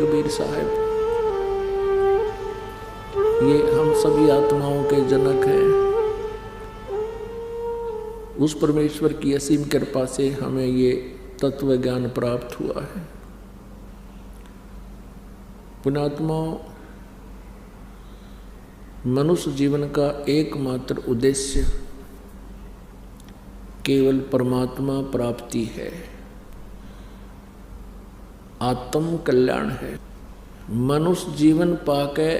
कबीर साहब, ये हम सभी आत्माओं के जनक हैं। उस परमेश्वर की असीम कृपा से हमें ये तत्व ज्ञान प्राप्त हुआ है। पुण्यात्माओं, मनुष्य जीवन का एकमात्र उद्देश्य केवल परमात्मा प्राप्ति है, आत्म कल्याण है। मनुष्य जीवन पाके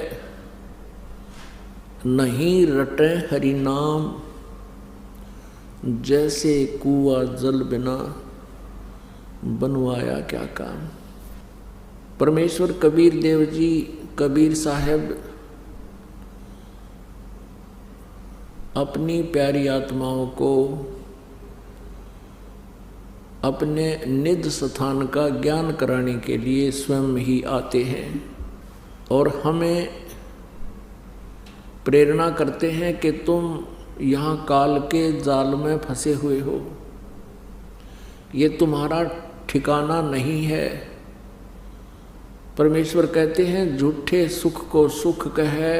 नहीं रटे हरि नाम, जैसे कुआं जल बिना बनवाया क्या काम। परमेश्वर कबीर देव जी, कबीर साहब अपनी प्यारी आत्माओं को अपने निज स्थान का ज्ञान कराने के लिए स्वयं ही आते हैं और हमें प्रेरणा करते हैं कि तुम यहाँ काल के जाल में फंसे हुए हो, ये तुम्हारा ठिकाना नहीं है। परमेश्वर कहते हैं, झूठे सुख को सुख कहे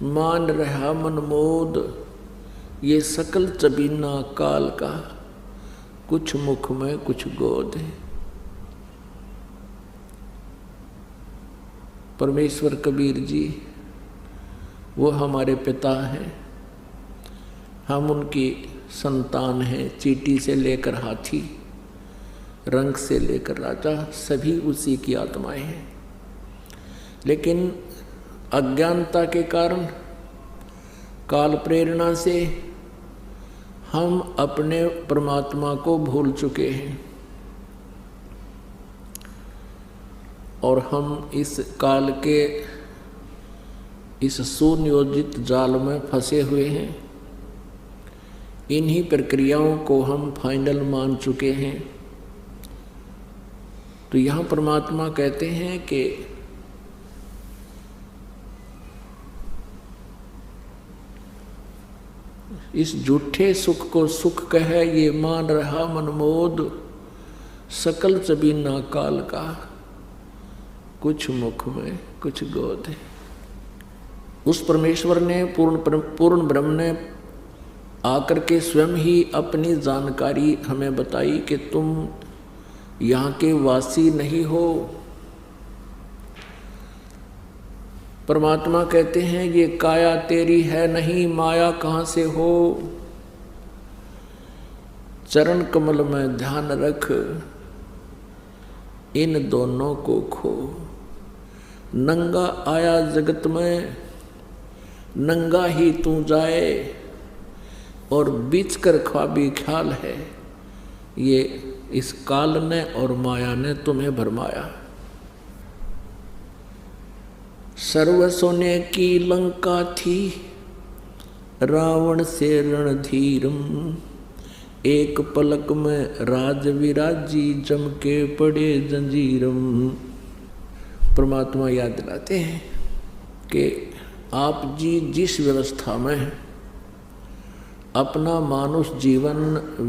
मान रहा मन मोद, ये सकल चबीना काल का, कुछ मुख में कुछ गोद है। परमेश्वर कबीर जी वो हमारे पिता हैं, हम उनकी संतान हैं। चींटी से लेकर हाथी, रंग से लेकर राजा, सभी उसी की आत्माएं हैं। लेकिन अज्ञानता के कारण, काल प्रेरणा से हम अपने परमात्मा को भूल चुके हैं और हम इस काल के इस सुनियोजित जाल में फंसे हुए हैं। इन्हीं प्रक्रियाओं को हम फाइनल मान चुके हैं। तो यहाँ परमात्मा कहते हैं कि इस झूठे सुख को सुख कहे ये मान रहा मनमोद, सकल चबीना काल का, कुछ मुख में कुछ गोद है। उस परमेश्वर ने पूर्ण ब्रह्म ने आकर के स्वयं ही अपनी जानकारी हमें बताई कि तुम यहाँ के वासी नहीं हो। परमात्मा कहते हैं, ये काया तेरी है नहीं, माया कहाँ से हो। चरण कमल में ध्यान रख, इन दोनों को खो। नंगा आया जगत में, नंगा ही तू जाए, और बीच कर ख्वाबी ख्याल है, ये इस काल ने और माया ने तुम्हें भरमाया। सर्व सोने की लंका थी, रावण से रणधीरम, एक पलक में राज विराजी, जम के पड़े जंजीरम। परमात्मा याद दिलाते हैं कि आप जी जिस व्यवस्था में अपना मानुष जीवन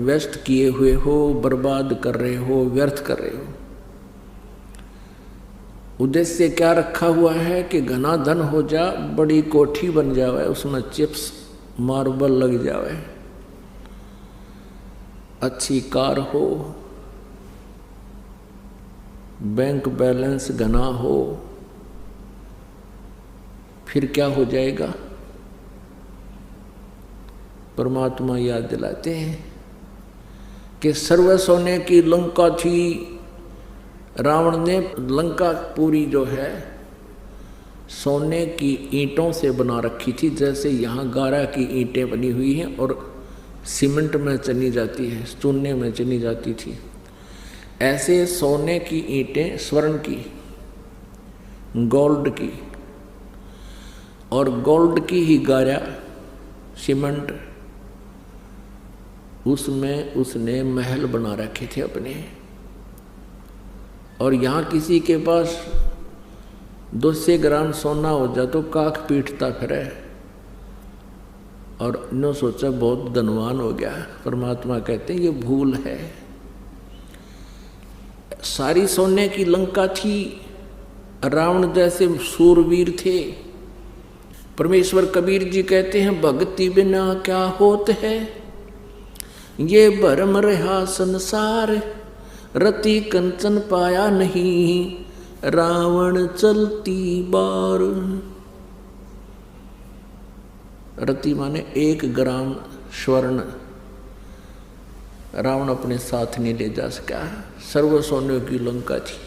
व्यस्त किए हुए हो, बर्बाद कर रहे हो, व्यर्थ कर रहे हो, उद्देश्य क्या रखा हुआ है कि घना धन हो जा, बड़ी कोठी बन जावे, उसमें चिप्स मार्बल लग जावे, अच्छी कार हो, बैंक बैलेंस घना हो, फिर क्या हो जाएगा। परमात्मा याद दिलाते हैं कि सर्व सोने की लंका थी। रावण ने लंका पूरी जो है सोने की ईंटों से बना रखी थी, जैसे यहाँ गारा की ईंटें बनी हुई हैं और सीमेंट में चनी जाती है, चूने में चनी जाती थी, ऐसे सोने की ईंटें, स्वर्ण की, गोल्ड की, और गोल्ड की ही गारा सीमेंट, उसमें उसने महल बना रखे थे अपने। और यहाँ किसी के पास 200 ग्राम सोना हो जाए तो काख पीटता फिरे, और इन्हों सोचा बहुत धनवान हो गया। परमात्मा कहते हैं ये भूल है। सारी सोने की लंका थी, रावण जैसे सूरवीर थे। परमेश्वर कबीर जी कहते हैं, भक्ति बिना क्या होत है, ये भरम रहा संसार, रति कंचन पाया नहीं, रावण चलती बार। रति माने 1 ग्राम स्वर्ण रावण अपने साथ नहीं ले जा सका, सर्व सोने की लंका थी।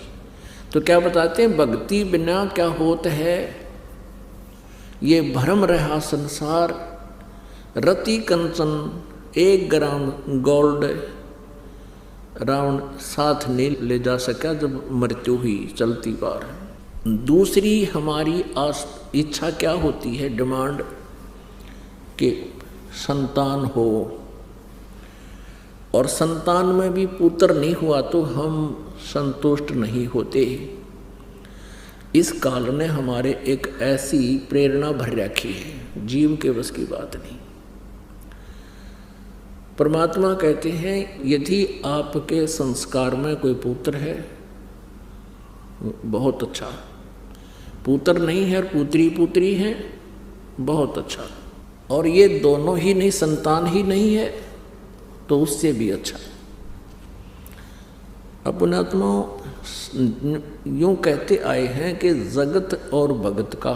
तो क्या बताते हैं, भक्ति बिना क्या होत है, ये भ्रम रहा संसार, रति कंचन 1 ग्राम गोल्ड रावण साथ नहीं ले जा सका जब मृत्यु हुई चलती बार। दूसरी हमारी इच्छा क्या होती है, डिमांड, कि संतान हो, और संतान में भी पुत्र नहीं हुआ तो हम संतुष्ट नहीं होते। इस काल ने हमारे एक ऐसी प्रेरणा भर रखी है, जीव के बस की बात नहीं। परमात्मा कहते हैं, यदि आपके संस्कार में कोई पुत्र है बहुत अच्छा, पुत्र नहीं है और पुत्री है बहुत अच्छा, और ये दोनों ही नहीं, संतान ही नहीं है तो उससे भी अच्छा। अपनात्मा यूं कहते आए हैं कि जगत और भगत का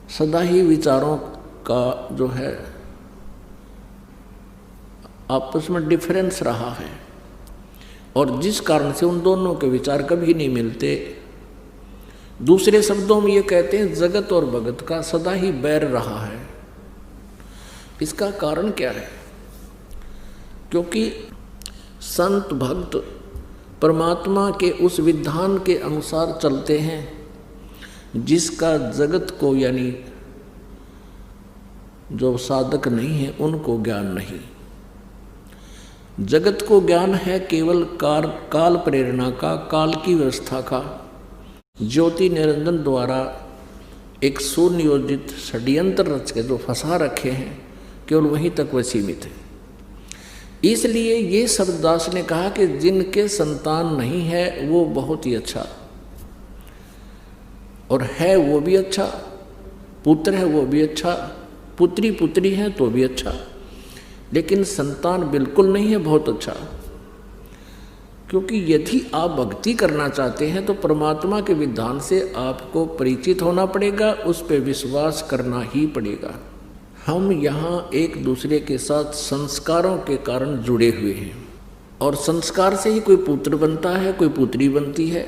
सदा ही विचारों का जो है आपस में डिफरेंस रहा है, और जिस कारण से उन दोनों के विचार कभी नहीं मिलते। दूसरे शब्दों में ये कहते हैं, जगत और भगत का सदा ही बैर रहा है। इसका कारण क्या है? क्योंकि संत भक्त परमात्मा के उस विधान के अनुसार चलते हैं जिसका जगत को, यानी जो साधक नहीं है उनको ज्ञान नहीं। जगत को ज्ञान है केवल काल प्रेरणा का, काल की व्यवस्था का, ज्योति निरंजन द्वारा एक सुनियोजित षड्यंत्र रच के जो फंसा रखे हैं, केवल वहीं तक वह सीमित है। इसलिए ये शब्ददास ने कहा कि जिनके संतान नहीं है वो बहुत ही अच्छा, और है वो भी अच्छा, पुत्र है वो भी अच्छा, पुत्री है तो भी अच्छा, लेकिन संतान बिल्कुल नहीं है बहुत अच्छा। क्योंकि यदि आप भक्ति करना चाहते हैं तो परमात्मा के विधान से आपको परिचित होना पड़ेगा, उस पर विश्वास करना ही पड़ेगा। हम यहाँ एक दूसरे के साथ संस्कारों के कारण जुड़े हुए हैं, और संस्कार से ही कोई पुत्र बनता है, कोई पुत्री बनती है।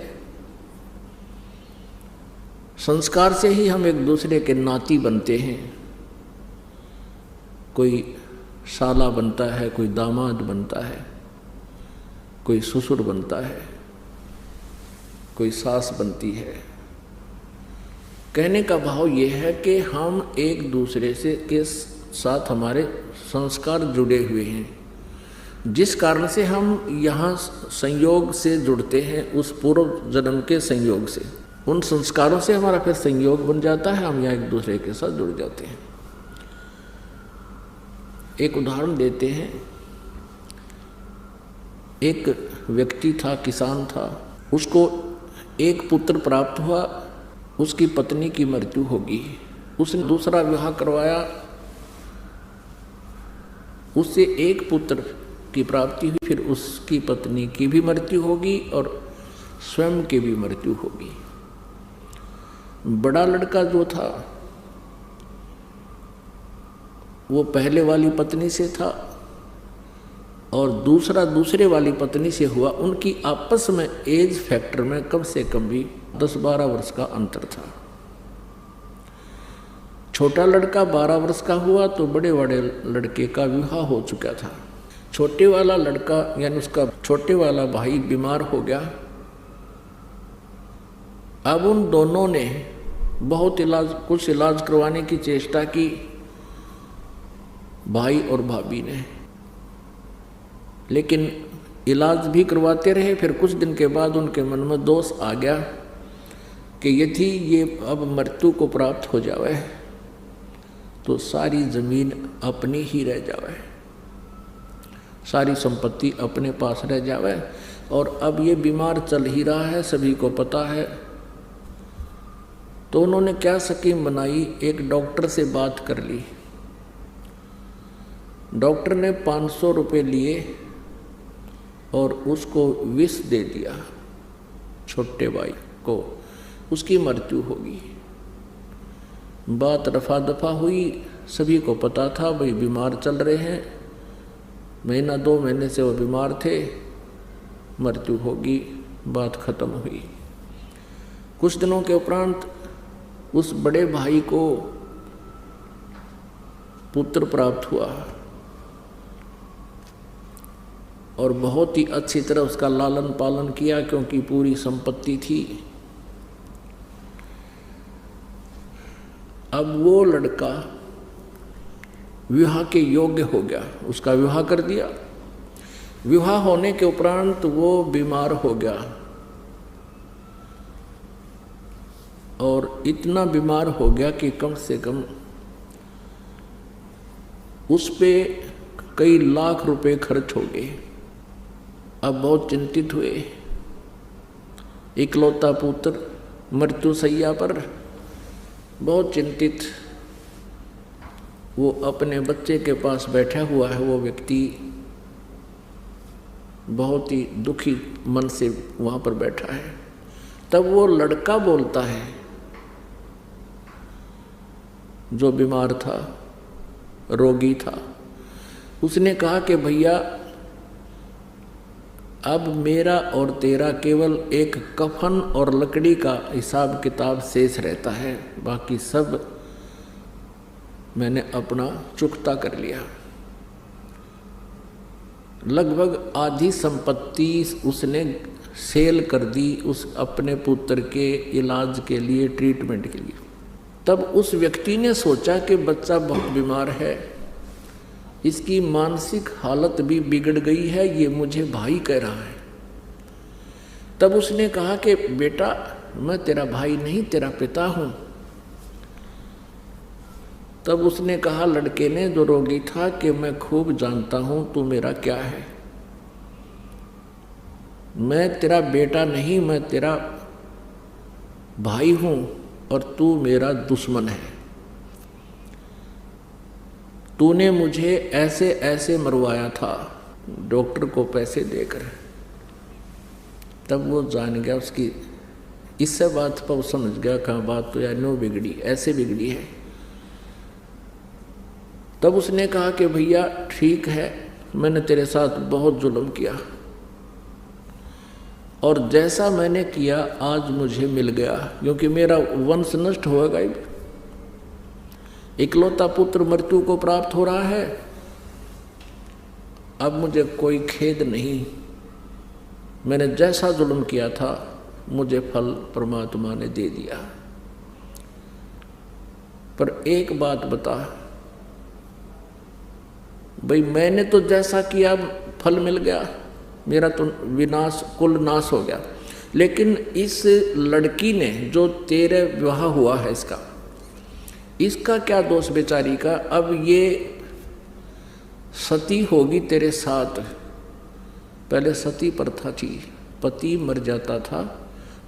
संस्कार से ही हम एक दूसरे के नाती बनते हैं, कोई साला बनता है, कोई दामाद बनता है, कोई ससुर बनता है, कोई सास बनती है। कहने का भाव ये है कि हम एक दूसरे से के साथ हमारे संस्कार जुड़े हुए हैं, जिस कारण से हम यहाँ संयोग से जुड़ते हैं, उस पूर्व जन्म के संयोग से। उन संस्कारों से हमारा फिर संयोग बन जाता है, हम यहाँ एक दूसरे के साथ जुड़ जाते हैं। एक उदाहरण देते हैं। एक व्यक्ति था, किसान था, उसको एक पुत्र प्राप्त हुआ, उसकी पत्नी की मृत्यु होगी। उसने दूसरा विवाह करवाया, उससे एक पुत्र की प्राप्ति हुई, फिर उसकी पत्नी की भी मृत्यु होगी और स्वयं की भी मृत्यु होगी। बड़ा लड़का जो था वो पहले वाली पत्नी से था, और दूसरा दूसरे वाली पत्नी से हुआ। उनकी आपस में एज फैक्टर में कम से कम भी 10-12 वर्ष का अंतर था। छोटा लड़का 12 वर्ष का हुआ तो बड़े बड़े लड़के का विवाह हो चुका था। छोटे वाला लड़का यानी उसका छोटे वाला भाई बीमार हो गया। अब उन दोनों ने बहुत कुछ इलाज करवाने की चेष्टा की, भाई और भाभी ने, लेकिन इलाज भी करवाते रहे। फिर कुछ दिन के बाद उनके मन में दोष आ गया कि यदि ये अब मृत्यु को प्राप्त हो जावे तो सारी जमीन अपनी ही रह जावे, सारी संपत्ति अपने पास रह जावे। और अब ये बीमार चल ही रहा है, सभी को पता है। तो उन्होंने क्या स्कीम बनाई, एक डॉक्टर से बात कर ली। डॉक्टर ने 500 रुपये लिए और उसको विष दे दिया छोटे भाई को, उसकी मृत्यु होगी। बात रफा दफा हुई, सभी को पता था भाई बीमार चल रहे हैं, महीना 2 महीने से वो बीमार थे, मृत्यु होगी, बात खत्म हुई। कुछ दिनों के उपरांत उस बड़े भाई को पुत्र प्राप्त हुआ और बहुत ही अच्छी तरह उसका लालन पालन किया, क्योंकि पूरी संपत्ति थी। अब वो लड़का विवाह के योग्य हो गया, उसका विवाह कर दिया। विवाह होने के उपरांत वो बीमार हो गया और इतना बीमार हो गया कि कम से कम उस पे कई लाख रुपए खर्च हो गए। अब बहुत चिंतित हुए। इकलौता पुत्र मृत्यु सैया पर, बहुत चिंतित। वो अपने बच्चे के पास बैठा हुआ है, वो व्यक्ति बहुत ही दुखी मन से वहाँ पर बैठा है। तब वो लड़का बोलता है जो बीमार था, रोगी था। उसने कहा कि भैया अब मेरा और तेरा केवल एक कफन और लकड़ी का हिसाब किताब शेष रहता है, बाकी सब मैंने अपना चुकता कर लिया। लगभग आधी संपत्ति उसने सेल कर दी उस अपने पुत्र के इलाज के लिए, ट्रीटमेंट के लिए। तब उस व्यक्ति ने सोचा कि बच्चा बहुत बीमार है, इसकी मानसिक हालत भी बिगड़ गई है, ये मुझे भाई कह रहा है। तब उसने कहा कि बेटा मैं तेरा भाई नहीं, तेरा पिता हूँ। तब उसने कहा लड़के ने, जो रोगी था, कि मैं खूब जानता हूँ तू मेरा क्या है। मैं तेरा बेटा नहीं, मैं तेरा भाई हूँ और तू मेरा दुश्मन है। तूने मुझे ऐसे ऐसे मरवाया था डॉक्टर को पैसे देकर। तब वो जान गया उसकी, इससे बात पर वो समझ गया कहाँ बात तो यार नो बिगड़ी, ऐसे बिगड़ी है। तब उसने कहा कि भैया ठीक है, मैंने तेरे साथ बहुत जुल्म किया और जैसा मैंने किया आज मुझे मिल गया, क्योंकि मेरा वंश नष्ट होगा। इकलौता पुत्र मृत्यु को प्राप्त हो रहा है, अब मुझे कोई खेद नहीं। मैंने जैसा जुल्म किया था मुझे फल परमात्मा ने दे दिया। पर एक बात बता भाई, मैंने तो जैसा किया फल मिल गया, मेरा तो विनाश कुल नाश हो गया। लेकिन इस लड़की ने जो तेरे विवाह हुआ है इसका क्या दोष बेचारी का। अब ये सती होगी तेरे साथ। पहले सती प्रथा थी, पति मर जाता था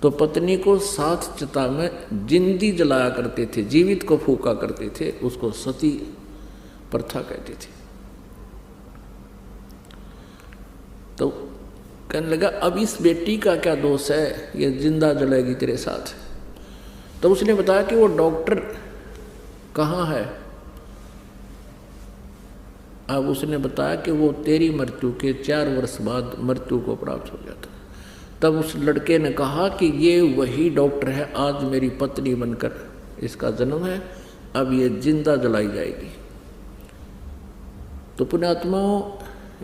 तो पत्नी को साथ चिता में जिंदी जलाया करते थे, जीवित को फूका करते थे, उसको सती प्रथा कहते थे। तो कहने लगा अब इस बेटी का क्या दोष है, ये जिंदा जलाएगी तेरे साथ। तो उसने बताया कि वो डॉक्टर कहाँ है। अब उसने बताया कि वो तेरी मृत्यु के 4 वर्ष बाद मृत्यु को प्राप्त हो जाता। तब उस लड़के ने कहा कि ये वही डॉक्टर है, आज मेरी पत्नी बनकर इसका जन्म है, अब ये जिंदा जलाई जाएगी। तो पुण्यात्माओं,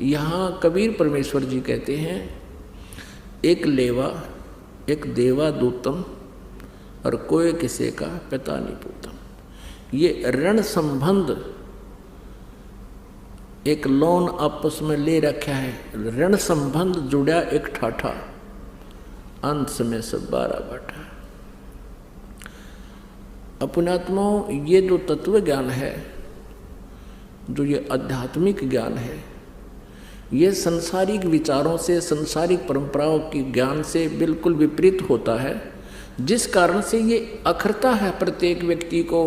यहाँ कबीर परमेश्वर जी कहते हैं, एक लेवा एक देवा दूतम और कोई किसी का पिता नहीं पूतम। ये ऋण संबंध एक लोन आपस में ले रखा है, ऋण संबंध जुड़ा एक ठाठा, अंत में सब 12 बाटा। अपनात्माओं, ये जो तत्व ज्ञान है, जो ये आध्यात्मिक ज्ञान है, ये संसारिक विचारों से, संसारिक परंपराओं की ज्ञान से बिल्कुल विपरीत होता है, जिस कारण से ये अखरता है प्रत्येक व्यक्ति को,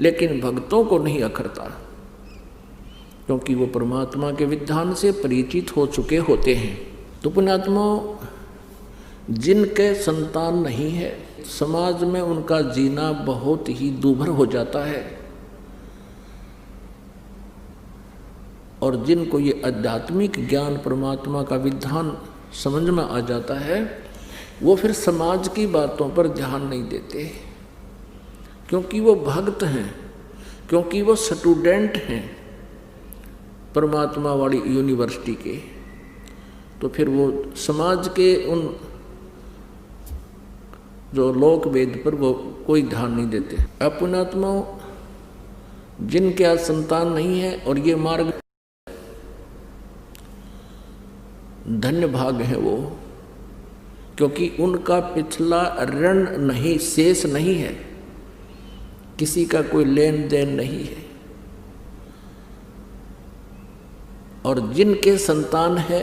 लेकिन भक्तों को नहीं अखरता, क्योंकि वो परमात्मा के विधान से परिचित हो चुके होते हैं। तो पुण्यात्मा, जिनके संतान नहीं है, समाज में उनका जीना बहुत ही दूभर हो जाता है, और जिनको ये आध्यात्मिक ज्ञान परमात्मा का विधान समझ में आ जाता है, वो फिर समाज की बातों पर ध्यान नहीं देते, क्योंकि वो भक्त हैं, क्योंकि वो स्टूडेंट हैं परमात्मा वाली यूनिवर्सिटी के। तो फिर वो समाज के उन जो लोक वेद पर वो कोई ध्यान नहीं देते। अब पुण्यात्माओं, जिनके आज संतान नहीं है और ये मार्ग, धन्य भाग है वो, क्योंकि उनका पिछला ऋण नहीं, शेष नहीं है, किसी का कोई लेन देन नहीं है। और जिनके संतान है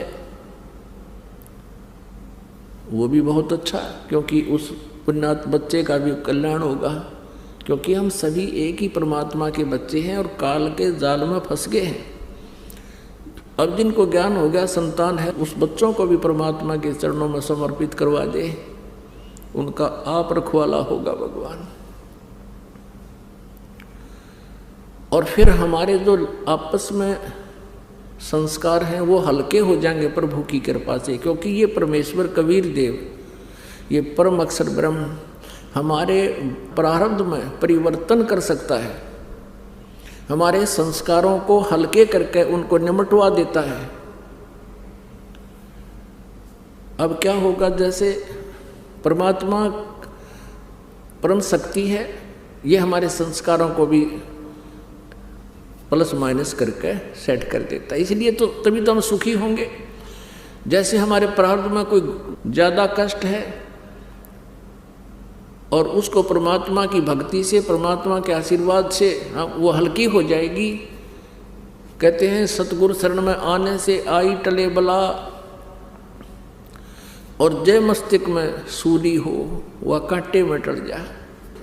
वो भी बहुत अच्छा, क्योंकि उस पुण्यात बच्चे का भी कल्याण होगा, क्योंकि हम सभी एक ही परमात्मा के बच्चे हैं और काल के जाल में फंस गए हैं। अब जिनको ज्ञान हो गया, संतान है, उस बच्चों को भी परमात्मा के चरणों में समर्पित करवा दे, उनका आप रखवाला होगा भगवान। और फिर हमारे जो आपस में संस्कार हैं वो हल्के हो जाएंगे प्रभु की कृपा से, क्योंकि ये परमेश्वर कबीर देव, ये परम अक्षर ब्रह्म हमारे प्रारब्ध में परिवर्तन कर सकता है, हमारे संस्कारों को हल्के करके उनको निमटवा देता है। अब क्या होगा, जैसे परमात्मा परम शक्ति है, ये हमारे संस्कारों को भी प्लस माइनस करके सेट कर देता है, इसलिए तो तभी तो हम सुखी होंगे। जैसे हमारे प्रारब्ध में कोई ज़्यादा कष्ट है और उसको परमात्मा की भक्ति से, परमात्मा के आशीर्वाद से वो हल्की हो जाएगी। कहते हैं सतगुरु शरण में आने से आई टले बला, और जय मस्तिष्क में सूली हो वह कांटे में टल जा।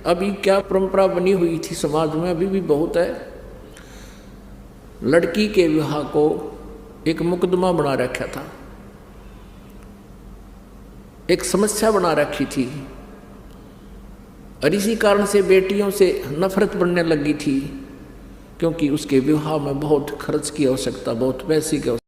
अभी क्या परंपरा बनी हुई थी समाज में, अभी भी बहुत है, लड़की के विवाह को एक मुकदमा बना रखा था, एक समस्या बना रखी थी, और इसी कारण से बेटियों से नफरत बढ़ने लगी थी, क्योंकि उसके विवाह में बहुत खर्च की आवश्यकता, बहुत पैसे की आवश्यकता।